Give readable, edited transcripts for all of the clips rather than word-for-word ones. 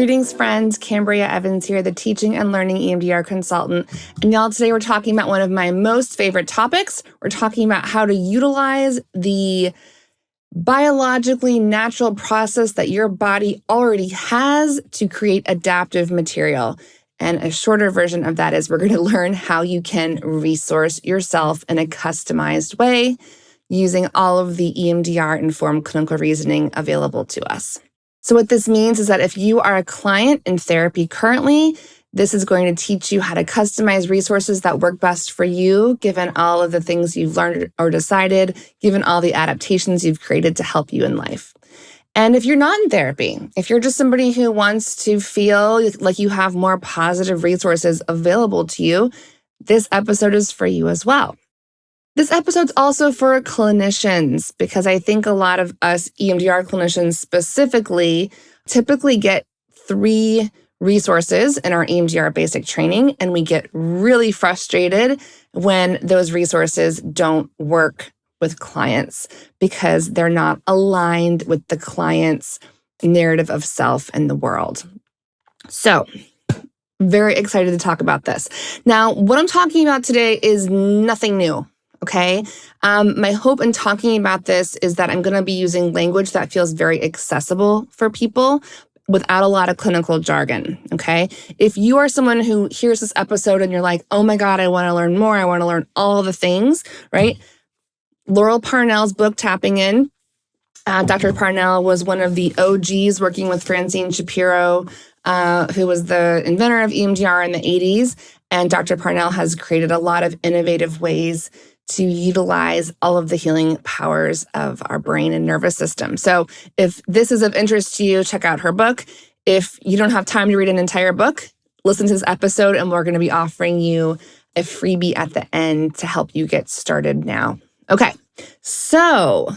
Greetings, friends. Kambria Evans here, the teaching and learning EMDR consultant. And y'all, today we're talking about one of my most favorite topics. We're talking about how to utilize the biologically natural process that your body already has to create adaptive material. And a shorter version of that is we're going to learn how you can resource yourself in a customized way using all of the EMDR-informed clinical reasoning available to us. So what this means is that if you are a client in therapy currently, this is going to teach you how to customize resources that work best for you, given all of the things you've learned or decided, given all the adaptations you've created to help you in life. And if you're not in therapy, if you're just somebody who wants to feel like you have more positive resources available to you, this episode is for you as well. This episode's also for clinicians because I think a lot of us EMDR clinicians specifically typically get 3 resources in our EMDR basic training, and we get really frustrated when those resources don't work with clients because they're not aligned with the client's narrative of self and the world. So, very excited to talk about this. Now, what I'm talking about today is nothing new. Okay. My hope in talking about this is that I'm going to be using language that feels very accessible for people without a lot of clinical jargon. Okay. If you are someone who hears this episode and you're like, oh my God, I want to learn more. I want to learn all the things, right? Laurel Parnell's book, Tapping In. Dr. Parnell was one of the OGs working with Francine Shapiro, who was the inventor of EMDR in the 80s. And Dr. Parnell has created a lot of innovative ways to utilize all of the healing powers of our brain and nervous system. So if this is of interest to you, check out her book. If you don't have time to read an entire book, listen to this episode, and we're going to be offering you a freebie at the end to help you get started now. Okay, so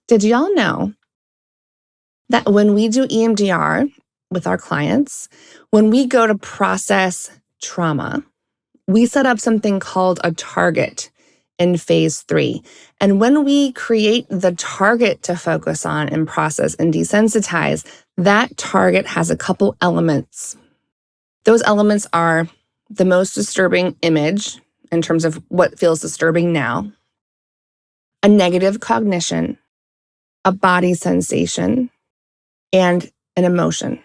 did y'all know that when we do EMDR with our clients, when we go to process trauma, we set up something called a target in phase 3. And when we create the target to focus on and process and desensitize, that target has a couple elements. Those elements are the most disturbing image in terms of what feels disturbing now, a negative cognition, a body sensation, and an emotion.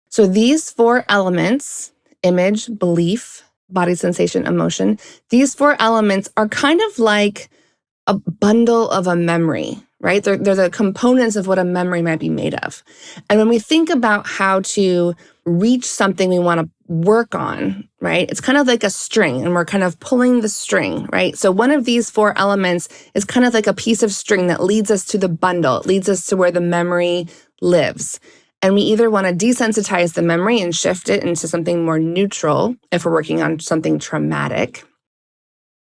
So these 4 elements, image, belief, body sensation, emotion, these 4 elements are kind of like a bundle of a memory, right? They're the components of what a memory might be made of. And when we think about how to reach something we want to work on, right? It's kind of like a string, and we're kind of pulling the string, right? So one of these 4 elements is kind of like a piece of string that leads us to the bundle. It leads us to where the memory lives. And we either want to desensitize the memory and shift it into something more neutral if we're working on something traumatic.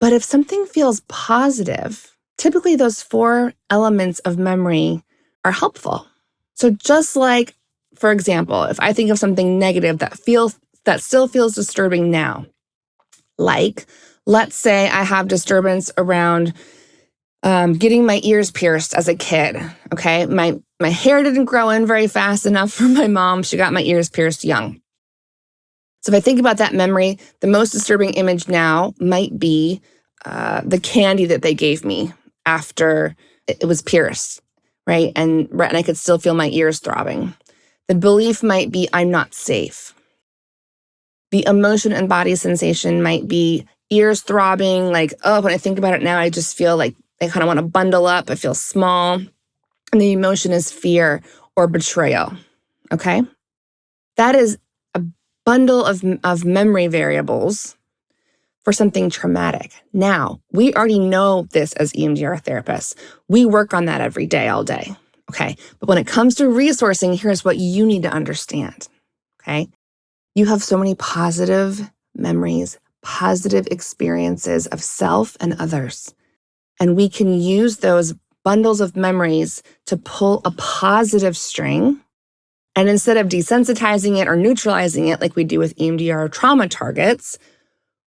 But if something feels positive, typically those 4 elements of memory are helpful. So just like, for example, if I think of something negative that still feels disturbing now, like let's say I have disturbance around getting my ears pierced as a kid, okay? My hair didn't grow in very fast enough for my mom. She got my ears pierced young. So if I think about that memory, the most disturbing image now might be the candy that they gave me after it was pierced, right? And I could still feel my ears throbbing. The belief might be I'm not safe. The emotion and body sensation might be ears throbbing, like, oh, when I think about it now, I just feel like I kind of want to bundle up. I feel small. And the emotion is fear or betrayal, okay? That is a bundle of memory variables for something traumatic. Now, we already know this as EMDR therapists. We work on that every day, all day, okay? But when it comes to resourcing, here's what you need to understand, okay? You have so many positive memories, positive experiences of self and others. And we can use those bundles of memories to pull a positive string. And instead of desensitizing it or neutralizing it like we do with EMDR trauma targets,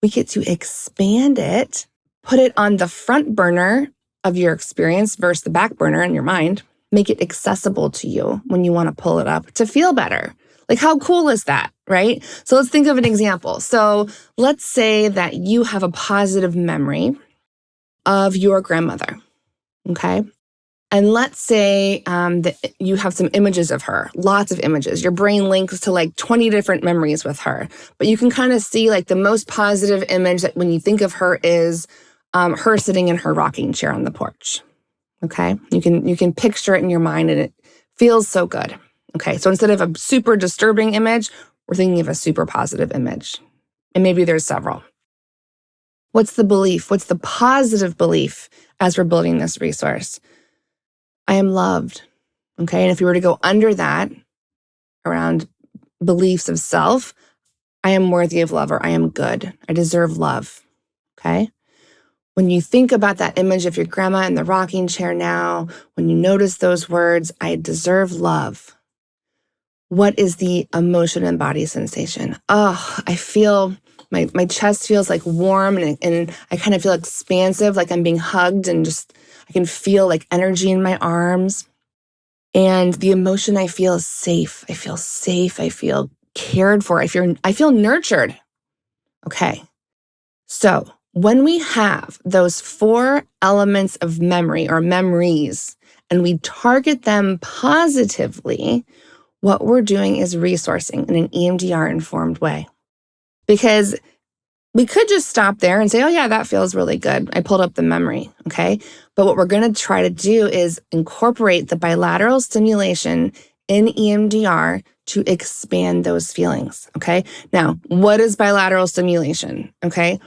we get to expand it, put it on the front burner of your experience versus the back burner in your mind, make it accessible to you when you want to pull it up to feel better. Like, how cool is that, right? So let's think of an example. So let's say that you have a positive memory of your grandmother, okay? And let's say that you have some images of her, lots of images. Your brain links to like 20 different memories with her. But you can kind of see like the most positive image that when you think of her is her sitting in her rocking chair on the porch. Okay, you can picture it in your mind and it feels so good. Okay, so instead of a super disturbing image, we're thinking of a super positive image. And maybe there's several. What's the belief? What's the positive belief as we're building this resource? I am loved. Okay, and if you were to go under that, around beliefs of self, I am worthy of love, or I am good. I deserve love. Okay? When you think about that image of your grandma in the rocking chair now, when you notice those words, I deserve love, what is the emotion and body sensation? Oh, I feel, my chest feels like warm and I kind of feel expansive, like I'm being hugged and just, I can feel like energy in my arms. And the emotion I feel is safe. I feel safe. I feel cared for. I feel nurtured. Okay. So when we have those 4 elements of memory or memories and we target them positively, what we're doing is resourcing in an EMDR informed way. Because we could just stop there and say, oh yeah, that feels really good. I pulled up the memory, okay? But what we're gonna try to do is incorporate the bilateral stimulation in EMDR to expand those feelings, okay? Now, what is bilateral stimulation, okay?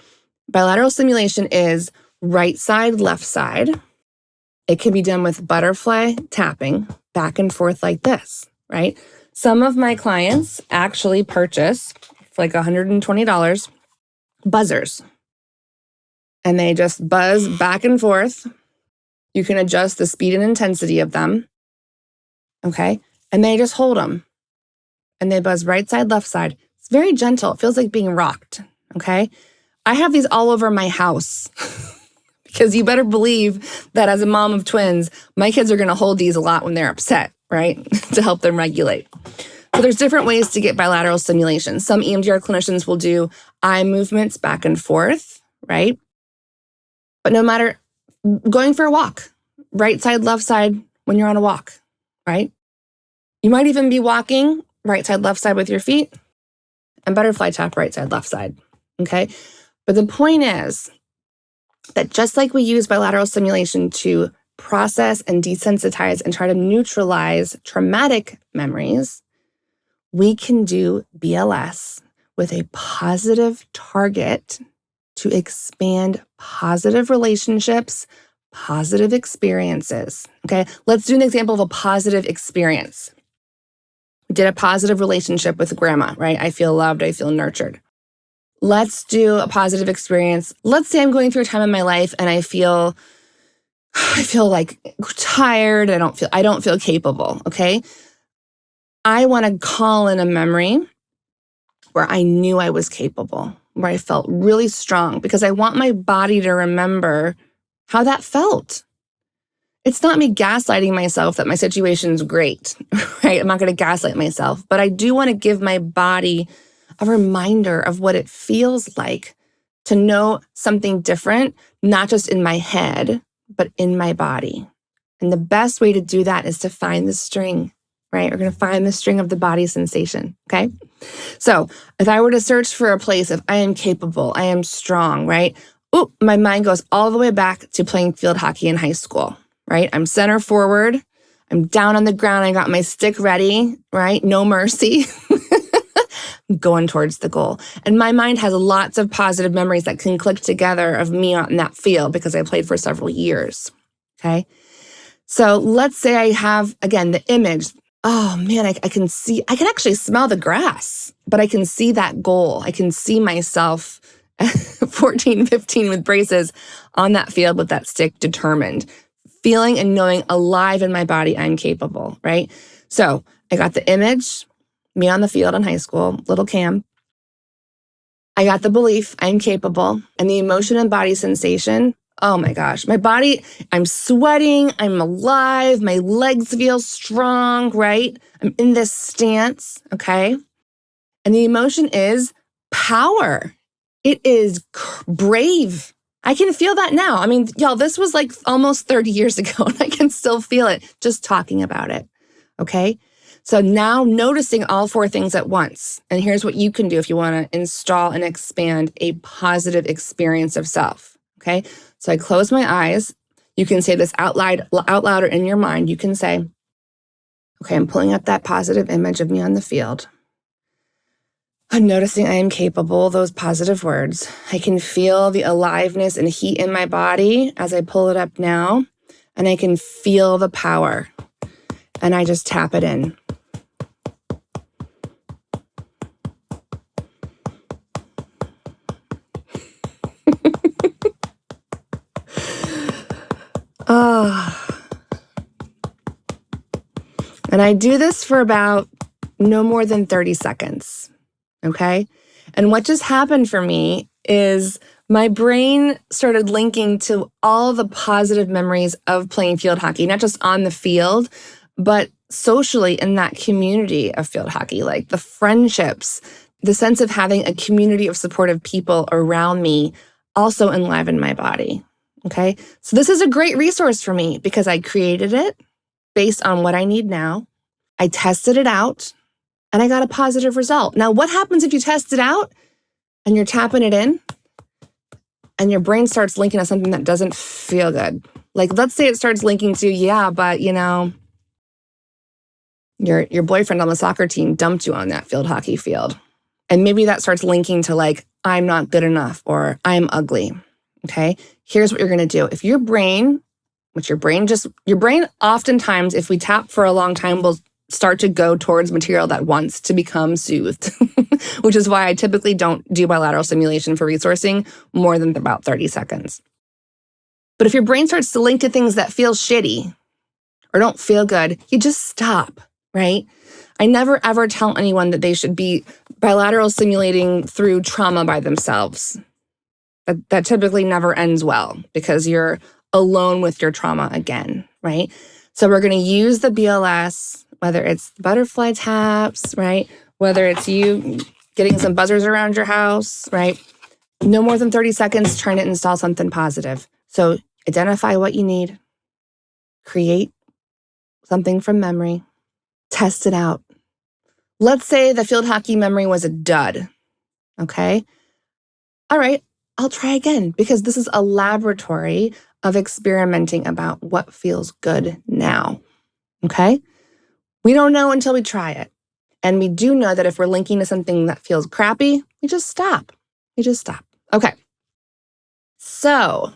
Bilateral stimulation is right side, left side. It can be done with butterfly tapping back and forth like this, right? Some of my clients actually purchase for like $120 buzzers. And they just buzz back and forth. You can adjust the speed and intensity of them, okay? And they just hold them. And they buzz right side, left side. It's very gentle. It feels like being rocked, okay? I have these all over my house because you better believe that as a mom of twins, my kids are going to hold these a lot when they're upset, right? To help them regulate. So there's different ways to get bilateral stimulation. Some EMDR clinicians will do eye movements back and forth, right? But no matter, going for a walk, right side, left side when you're on a walk, right? You might even be walking right side, left side with your feet and butterfly tap right side, left side, okay? But the point is that just like we use bilateral stimulation to process and desensitize and try to neutralize traumatic memories, we can do BLS with a positive target to expand positive relationships, positive experiences. Okay, let's do an example of a positive experience. We did a positive relationship with grandma, right? I feel loved, I feel nurtured. Let's do a positive experience. Let's say I'm going through a time in my life and I feel like tired, I don't feel capable, okay? I want to call in a memory where I knew I was capable, where I felt really strong, because I want my body to remember how that felt. It's not me gaslighting myself that my situation's great, right? I'm not going to gaslight myself, but I do want to give my body a reminder of what it feels like to know something different, not just in my head, but in my body. And the best way to do that is to find the string, right? We're going to find the string of the body sensation, okay? So if I were to search for a place of I am capable, I am strong, right? Oh, my mind goes all the way back to playing field hockey in high school, right? I'm center forward. I'm down on the ground. I got my stick ready, right? No mercy. Going towards the goal. And my mind has lots of positive memories that can click together of me on that field because I played for several years, okay? So let's say I have, again, the image. Oh man, I can actually smell the grass, but I can see that goal. I can see myself 14, 15 with braces on that field with that stick, determined, feeling and knowing alive in my body, I'm capable, right? So I got the image, me on the field in high school, little Cam. I got the belief I'm capable, and the emotion and body sensation. Oh my gosh, my body, I'm sweating, I'm alive, my legs feel strong, right? I'm in this stance, okay? And the emotion is power. It is brave. I can feel that now. I mean, y'all, this was like almost 30 years ago, and I can still feel it just talking about it, okay? So now noticing all four things at once. And here's what you can do if you want to install and expand a positive experience of self, okay? So I close my eyes. You can say this out louder in your mind. You can say, okay, I'm pulling up that positive image of me on the field. I'm noticing I am capable, those positive words. I can feel the aliveness and heat in my body as I pull it up now, and I can feel the power. And I just tap it in. And I do this for about no more than 30 seconds. Okay. And what just happened for me is my brain started linking to all the positive memories of playing field hockey, not just on the field, but socially in that community of field hockey, like the friendships, the sense of having a community of supportive people around me also enlivened my body. Okay. So this is a great resource for me because I created it based on what I need now. I tested it out. And I got a positive result. Now, what happens if you test it out and you're tapping it in and your brain starts linking to something that doesn't feel good? Like, let's say it starts linking to, yeah, but you know, your boyfriend on the soccer team dumped you on that field hockey field. And maybe that starts linking to like, I'm not good enough or I'm ugly. Okay. Here's what you're going to do. If your brain, your brain oftentimes, if we tap for a long time, will start to go towards material that wants to become soothed, which is why I typically don't do bilateral stimulation for resourcing more than about 30 seconds. But if your brain starts to link to things that feel shitty or don't feel good, you just stop, right? I never ever tell anyone that they should be bilateral stimulating through trauma by themselves. That typically never ends well because you're alone with your trauma again, right? So we're going to use the BLS, whether it's butterfly taps, right? Whether it's you getting some buzzers around your house, right? No more than 30 seconds trying to install something positive. So identify what you need, create something from memory, test it out. Let's say the field hockey memory was a dud, okay? All right, I'll try again because this is a laboratory of experimenting about what feels good now, okay? We don't know until we try it. And we do know that if we're linking to something that feels crappy, we just stop. Okay. So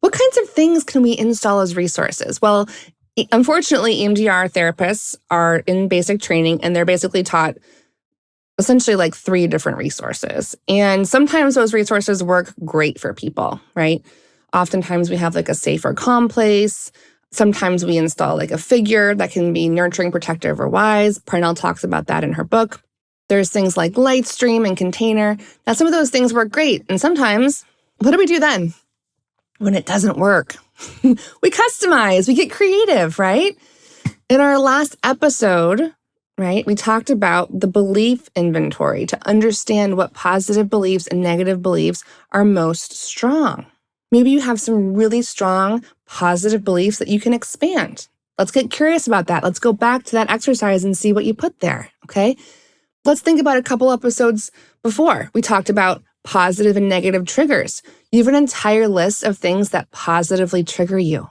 what kinds of things can we install as resources? Well, unfortunately, EMDR therapists are in basic training and they're basically taught essentially like 3 different resources. And sometimes those resources work great for people, right? Oftentimes we have like a safe or calm place. Sometimes we install like a figure that can be nurturing, protective, or wise. Parnell talks about that in her book. There's things like light stream and container. Now, some of those things work great. And sometimes, what do we do then? When it doesn't work, we customize, we get creative, right? In our last episode, right, we talked about the belief inventory to understand what positive beliefs and negative beliefs are most strong. Maybe you have some really strong positive beliefs that you can expand. Let's get curious about that. Let's go back to that exercise and see what you put there, okay? Let's think about a couple episodes before. We talked about positive and negative triggers. You have an entire list of things that positively trigger you.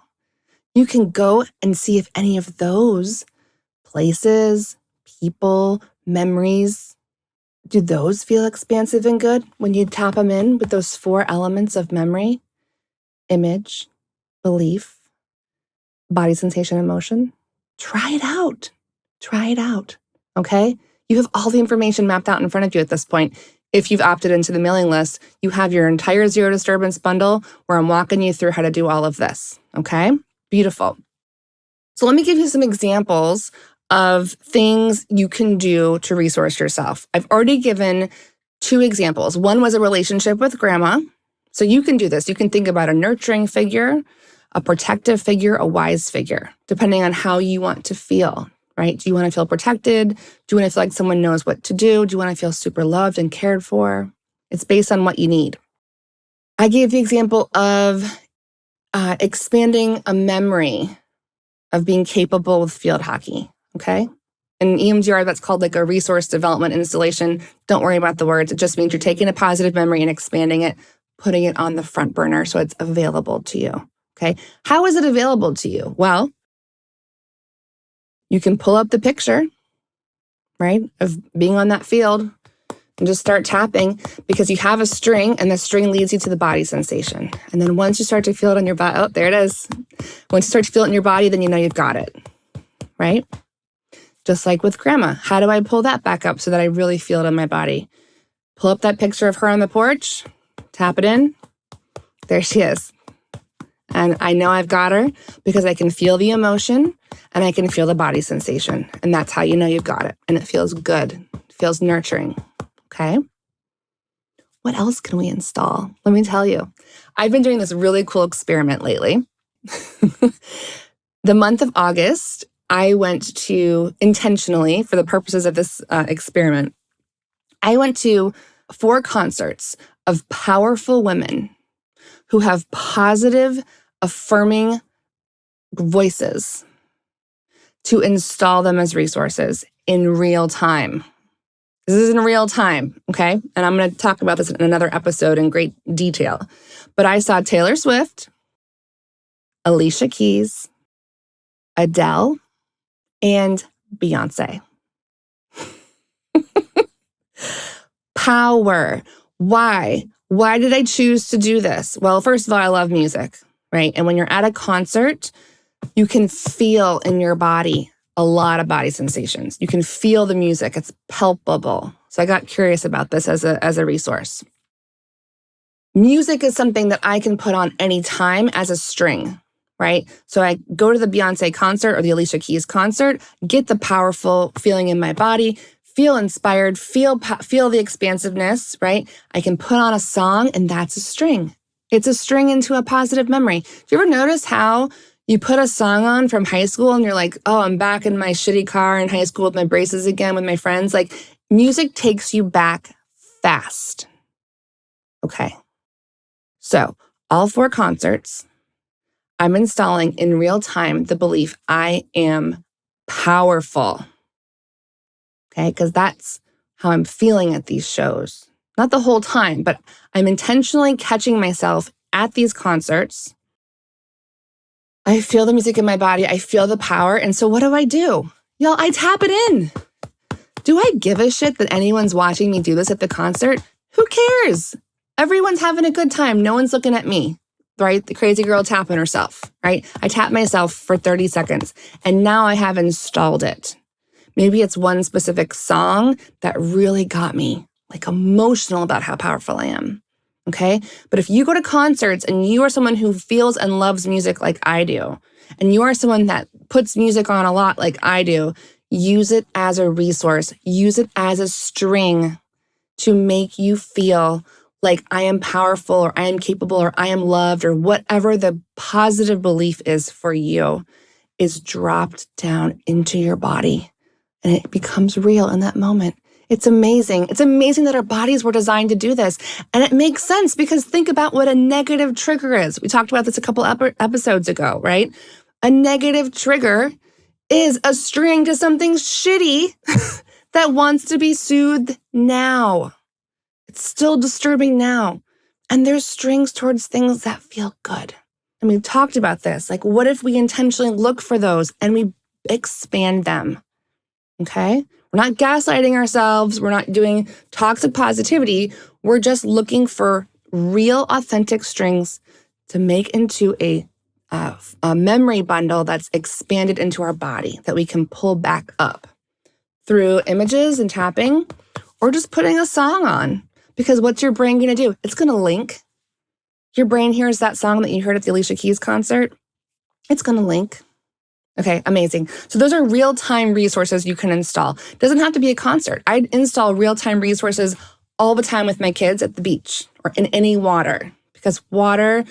You can go and see if any of those places, people, memories, do those feel expansive and good when you tap them in with those 4 elements of memory? Image, belief, body sensation, emotion. Try it out, okay? You have all the information mapped out in front of you at this point. If you've opted into the mailing list, you have your entire zero disturbance bundle where I'm walking you through how to do all of this, okay? Beautiful. So let me give you some examples of things you can do to resource yourself. I've already given 2 examples. One was a relationship with grandma, So you can do this. You can think about a nurturing figure, a protective figure, a wise figure, depending on how you want to feel, right? Do you want to feel protected? Do you want to feel like someone knows what to do? Do you want to feel super loved and cared for? It's based on what you need. I gave the example of expanding a memory of being capable with field hockey, okay? In EMDR, that's called like a resource development installation. Don't worry about the words. It just means you're taking a positive memory and expanding it, putting it on the front burner so it's available to you, okay? How is it available to you? Well, you can pull up the picture, right, of being on that field and just start tapping because you have a string and the string leads you to the body sensation. And then once you start to feel it on your body, oh, there it is. Once you start to feel it in your body, then you know you've got it, right? Just like with grandma. How do I pull that back up so that I really feel it in my body? Pull up that picture of her on the porch, tap it in. There she is. And I know I've got her because I can feel the emotion and I can feel the body sensation. And that's how you know you've got it. And it feels good. It feels nurturing. Okay. What else can we install? Let me tell you. I've been doing this really cool experiment lately. The month of August, I went to intentionally, for the purposes of this experiment, I went to 4 concerts of powerful women who have positive, affirming voices to install them as resources in real time. This is in real time, okay? And I'm going to talk about this in another episode in great detail. But I saw Taylor Swift, Alicia Keys, Adele, and Beyonce. Power. Why? Why did I choose to do this? Well, first of all, I love music, right? And when you're at a concert, you can feel in your body a lot of body sensations. You can feel the music. It's palpable. So I got curious about this as a resource. Music is something that I can put on anytime as a string, right? So I go to the Beyonce concert or the Alicia Keys concert, get the powerful feeling in my body, feel inspired, feel the expansiveness, right? I can put on a song and that's a string. It's a string into a positive memory. Do you ever notice how you put a song on from high school and you're like, oh, I'm back in my shitty car in high school with my braces again with my friends? Like, music takes you back fast. Okay. So all 4 concerts, I'm installing in real time the belief I am powerful. Okay, because that's how I'm feeling at these shows. Not the whole time, but I'm intentionally catching myself at these concerts. I feel the music in my body. I feel the power. And so what do? Y'all, I tap it in. Do I give a shit that anyone's watching me do this at the concert? Who cares? Everyone's having a good time. No one's looking at me, right? The crazy girl tapping herself, right? I tap myself for 30 seconds and now I have installed it. Maybe it's one specific song that really got me like emotional about how powerful I am. Okay. But if you go to concerts and you are someone who feels and loves music like I do, and you are someone that puts music on a lot like I do, use it as a resource, use it as a string to make you feel like I am powerful or I am capable or I am loved or whatever the positive belief is for you is dropped down into your body and it becomes real in that moment. It's amazing. It's amazing that our bodies were designed to do this. And it makes sense because think about what a negative trigger is. We talked about this a couple episodes ago, right? A negative trigger is a string to something shitty that wants to be soothed now. It's still disturbing now. And there's strings towards things that feel good. And we've talked about this. Like, what if we intentionally look for those and we expand them? Okay? We're not gaslighting ourselves. We're not doing toxic positivity. We're just looking for real, authentic strings to make into a memory bundle that's expanded into our body that we can pull back up through images and tapping or just putting a song on. Because what's your brain going to do? It's going to link. Your brain hears that song that you heard at the Alicia Keys concert. It's going to link. Okay, amazing. So those are real-time resources you can install. Doesn't have to be a concert. I install real-time resources all the time with my kids at the beach or in any water because water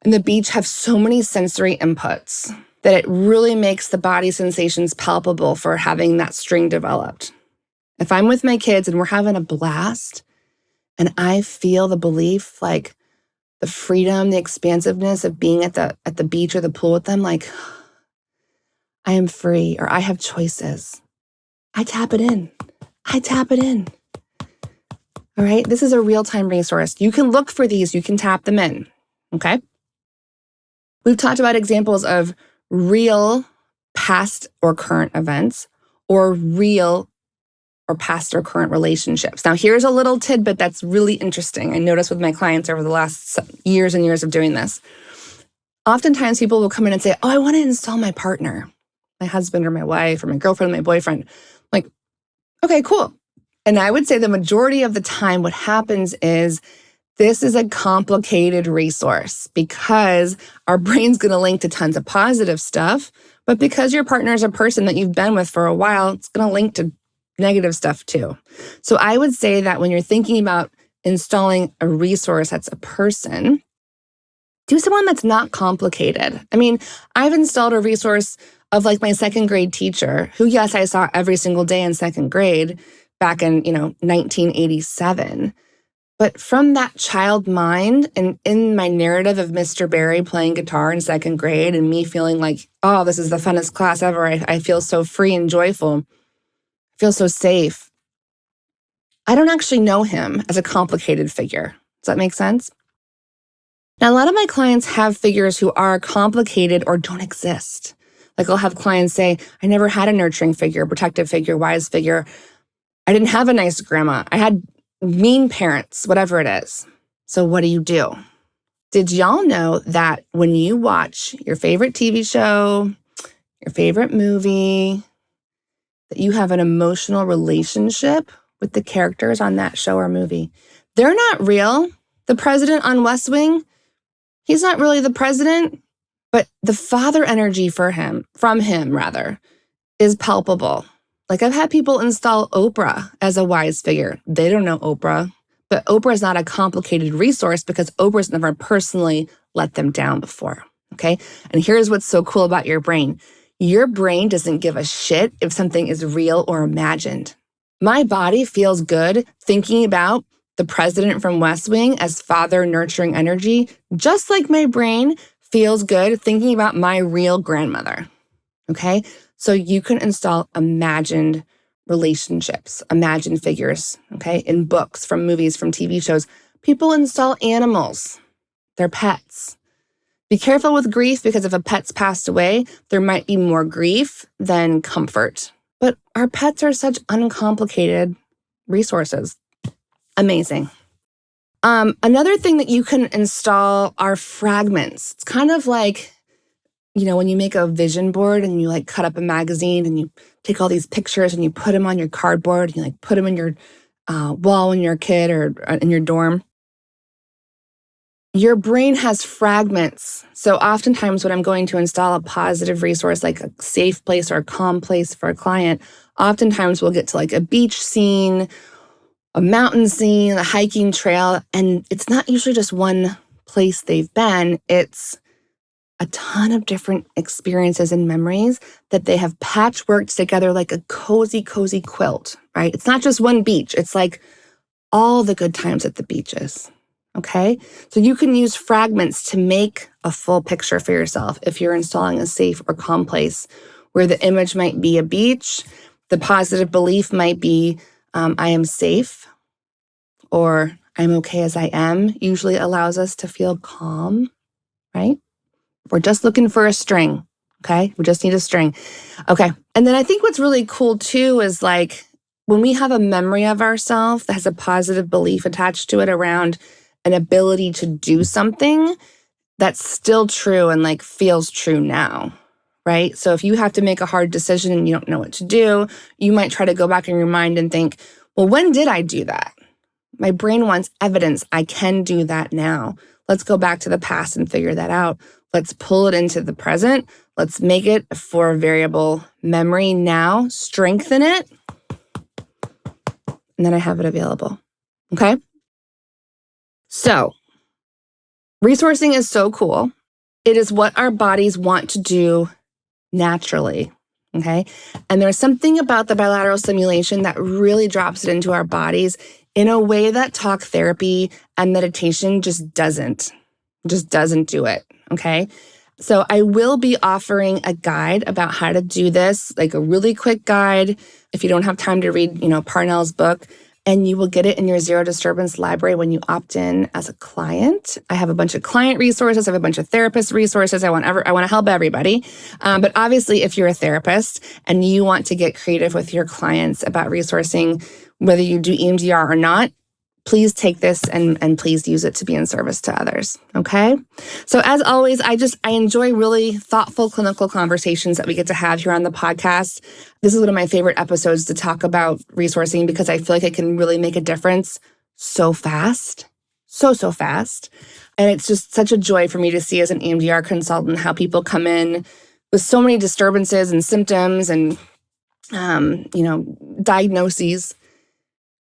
and the beach have so many sensory inputs that it really makes the body sensations palpable for having that string developed. If I'm with my kids and we're having a blast and I feel the belief, like the freedom, the expansiveness of being at the beach or the pool with them, like I am free or I have choices, I tap it in. All right, this is a real-time resource. You can look for these, you can tap them in, okay? We've talked about examples of real past or current events or real or past or current relationships. Now, here's a little tidbit that's really interesting. I noticed with my clients over the last years and years of doing this. Oftentimes people will come in and say, oh, I want to install my partner, my husband or my wife or my girlfriend or my boyfriend. Like, okay, cool. And I would say the majority of the time what happens is this is a complicated resource because our brain's going to link to tons of positive stuff, but because your partner is a person that you've been with for a while, it's going to link to negative stuff too. So I would say that when you're thinking about installing a resource that's a person, do someone that's not complicated. I mean, I've installed a resource of like my second grade teacher, who, yes, I saw every single day in second grade back in, 1987. But from that child mind and in my narrative of Mr. Barry playing guitar in second grade and me feeling like, oh, this is the funnest class ever. I feel so free and joyful. I feel so safe. I don't actually know him as a complicated figure. Does that make sense? Now, a lot of my clients have figures who are complicated or don't exist. Like I'll have clients say, I never had a nurturing figure, protective figure, wise figure. I didn't have a nice grandma. I had mean parents, whatever it is. So what do? Did y'all know that when you watch your favorite TV show, your favorite movie, that you have an emotional relationship with the characters on that show or movie? They're not real. The president on West Wing, he's not really the president, but the father energy from him, is palpable. Like I've had people install Oprah as a wise figure. They don't know Oprah, but Oprah is not a complicated resource because Oprah's never personally let them down before, okay? And here's what's so cool about your brain. Your brain doesn't give a shit if something is real or imagined. My body feels good thinking about the president from West Wing as father nurturing energy, just like my brain feels good thinking about my real grandmother, okay? So you can install imagined relationships, imagined figures, okay? In books, from movies, from TV shows. People install animals, their pets. Be careful with grief because if a pet's passed away, there might be more grief than comfort. But our pets are such uncomplicated resources. Amazing. Another thing that you can install are fragments. It's kind of like, when you make a vision board and you like cut up a magazine and you take all these pictures and you put them on your cardboard and you like put them in your wall when you're a kid or in your dorm. Your brain has fragments. So oftentimes when I'm going to install a positive resource, like a safe place or a calm place for a client, oftentimes we'll get to like a beach scene, a mountain scene, a hiking trail, and it's not usually just one place they've been. It's a ton of different experiences and memories that they have patchworked together like a cozy, cozy quilt, right? It's not just one beach. It's like all the good times at the beaches, okay? So you can use fragments to make a full picture for yourself if you're installing a safe or calm place where the image might be a beach, the positive belief might be, I am safe, or I'm okay as I am, usually allows us to feel calm, right? We're just looking for a string, okay? We just need a string. Okay, and then I think what's really cool too is like when we have a memory of ourselves that has a positive belief attached to it around an ability to do something that's still true and like feels true now, right? So if you have to make a hard decision and you don't know what to do, you might try to go back in your mind and think, well, when did I do that? My brain wants evidence. I can do that now. Let's go back to the past and figure that out. Let's pull it into the present. Let's make it for a variable memory now, strengthen it, and then I have it available, okay? So Resourcing is so cool. It is what our bodies want to do naturally, okay? And there's something about the bilateral stimulation that really drops it into our bodies in a way that talk therapy and meditation just doesn't do it, okay? So I will be offering a guide about how to do this, like a really quick guide if you don't have time to read, Parnell's book. And you will get it in your Zero Disturbance library when you opt in as a client. I have a bunch of client resources. I have a bunch of therapist resources. I want to help everybody. But obviously, if you're a therapist and you want to get creative with your clients about resourcing, whether you do EMDR or not, please take this and please use it to be in service to others, okay? So as always, I enjoy really thoughtful clinical conversations that we get to have here on the podcast. This is one of my favorite episodes to talk about resourcing because I feel like it can really make a difference so fast, so fast. And it's just such a joy for me to see as an EMDR consultant how people come in with so many disturbances and symptoms and, diagnoses.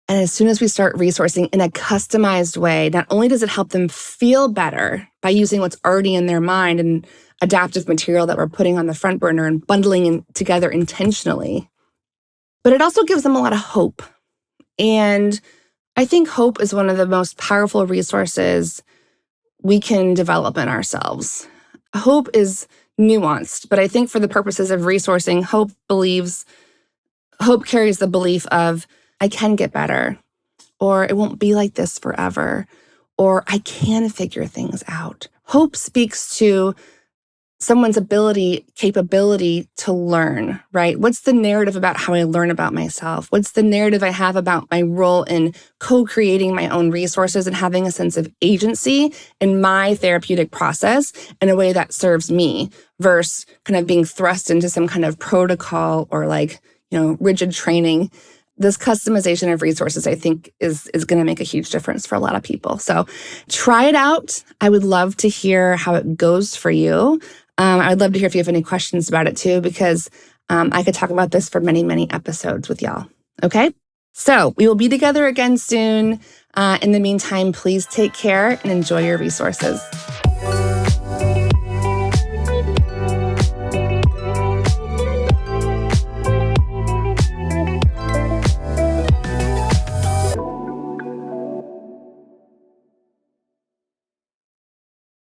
And as soon as we start resourcing in a customized way, not only does it help them feel better by using what's already in their mind and adaptive material that we're putting on the front burner and bundling together intentionally, but it also gives them a lot of hope. And I think hope is one of the most powerful resources we can develop in ourselves. Hope is nuanced, but I think for the purposes of resourcing, hope carries the belief of, I can get better, or it won't be like this forever, or I can figure things out. Hope speaks to someone's capability to learn, right? What's the narrative about how I learn about myself? What's the narrative I have about my role in co-creating my own resources and having a sense of agency in my therapeutic process in a way that serves me versus kind of being thrust into some kind of protocol or rigid training. This customization of resources, I think, is going to make a huge difference for a lot of people. So try it out. I would love to hear how it goes for you. I'd love to hear if you have any questions about it too, because I could talk about this for many, many episodes with y'all. Okay? So we will be together again soon. In the meantime, please take care and enjoy your resources.